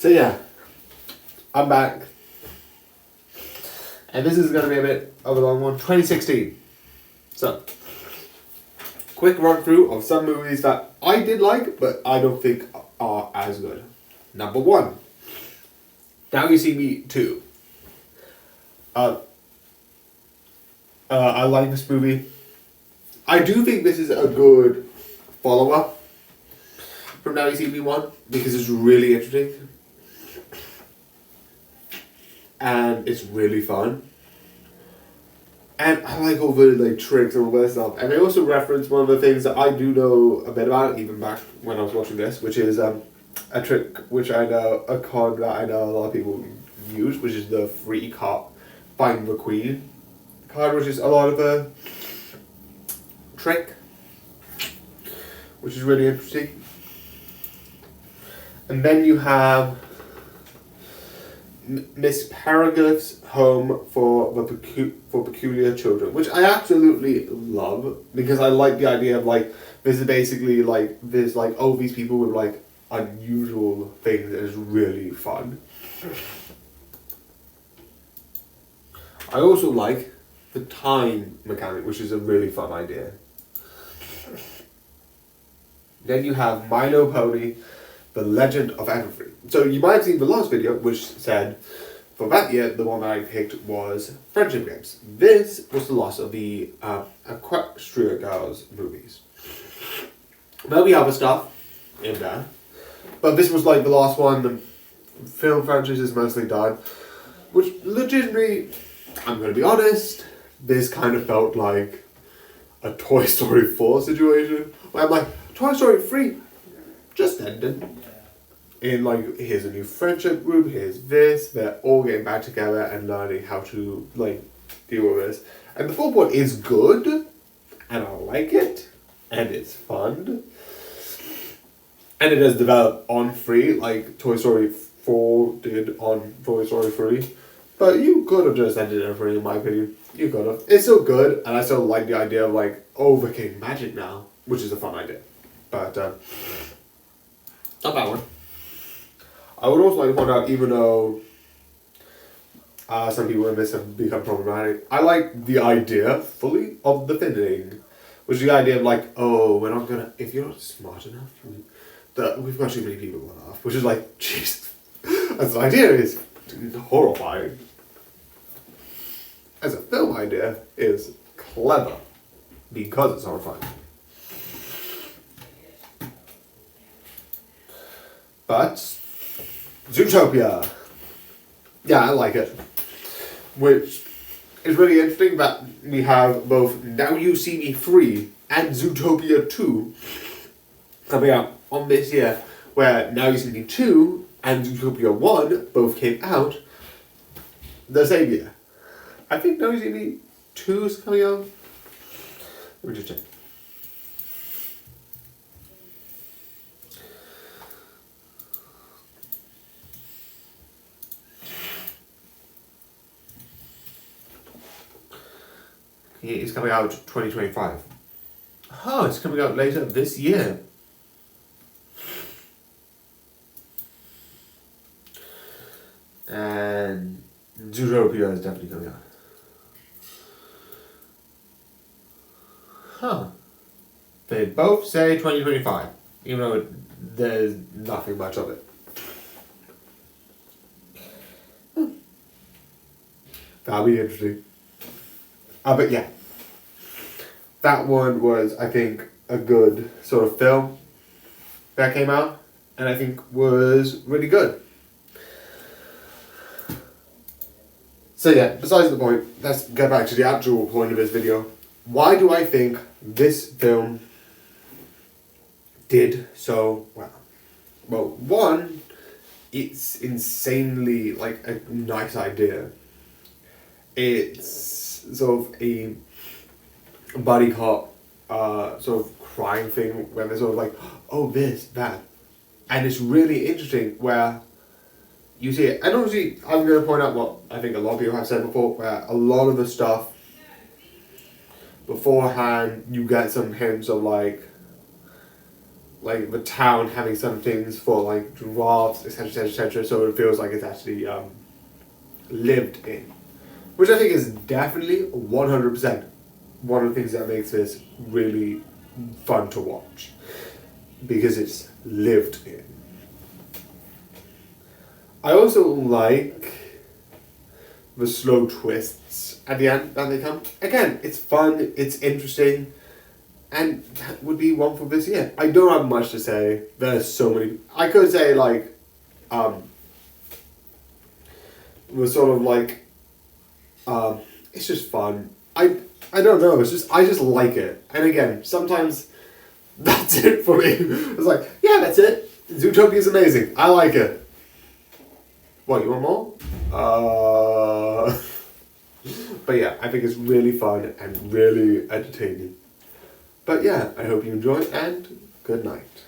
So yeah, I'm back. And this is going to be a bit of a long one. 2016. So, quick run through of some movies that I did like, but I don't think are as good. Number 1. Now You See Me 2. I like this movie. I do think this is a good follow-up from Now You See Me 1 because it's really interesting. And it's really fun. And I like all the like tricks and all that stuff. And they also reference one of the things that I do know a bit about, even back when I was watching this, which is a trick which I know, a con that I know a lot of people use, which is the free card, Find the Queen card, which is a lot of a trick, which is really interesting. And then you have Miss Peregrine's Home for Peculiar Children, which I absolutely love because I like the idea of like this is basically like there's like these people with like unusual things and it's really fun. I also like the time mechanic, which is a really fun idea. Then you have My Little Pony, The Legend of Everfree. So you might have seen the last video, which said, for that year, the one that I picked was Friendship Games. This was the last of the Equestria Girls movies. There'll be other stuff in there, but this was like the last one. The film franchise is mostly done, which legitimately, I'm going to be honest, this kind of felt like a Toy Story 4 situation, where I'm like, Toy Story 3 just ended. In like, here's a new friendship group, here's this, they're all getting back together and learning how to like deal with this. And the fourth one is good, and I like it, and it's fun. And it has developed on 3, like Toy Story 4 did on Toy Story 3. But you could have just ended it 3 in my opinion. You could have. It's still good, and I still like the idea of like, oh, we're getting magic now, which is a fun idea. But, not that one. I would also like to point out, even though some people in this have become problematic, I like the idea fully of the thinning, which is the idea of like, oh, we're not gonna, if you're not smart enough, that we've got too many people on off, which is like, jeez, as an idea is horrifying. As a film idea is clever because it's horrifying. But Zootopia. Yeah, I like it. Which is really interesting that we have both Now You See Me 3 and Zootopia 2 coming out on this year, where Now You See Me 2 and Zootopia 1 both came out the same year. I think Now You See Me 2 is coming out. Let me just check. It's coming out 2025. Oh, it's coming out later this year. And Zootopia is definitely coming out. Huh. They both say 2025, even though there's nothing much of it. That'll be interesting. But yeah, that one was, I think, a good sort of film that came out, and I think was really good. So yeah, besides the point, let's get back to the actual point of this video. Why do I think this film did so well? Well, one, it's insanely, like, a nice idea. It's sort of a buddy cop sort of crime thing where they're sort of like, oh, this, that. And it's really interesting where you see it. And obviously, I'm going to point out what I think a lot of people have said before, where a lot of the stuff beforehand, you get some hints of like like the town having some things for like drafts, etc., etc., etc. So it feels like it's actually lived in, which I think is definitely 100% one of the things that makes this really fun to watch, because it's lived in. I also like the slow twists at the end that they come. Again, it's fun, it's interesting, and that would be one for this year. I don't have much to say. There's so many. I could say like, was sort of like, it's just fun. I don't know. It's just I just like it. And again, sometimes that's it for me. It's like, yeah, that's it. Zootopia is amazing. I like it. What, you want more? But yeah, I think it's really fun and really entertaining. But yeah, I hope you enjoy, and good night.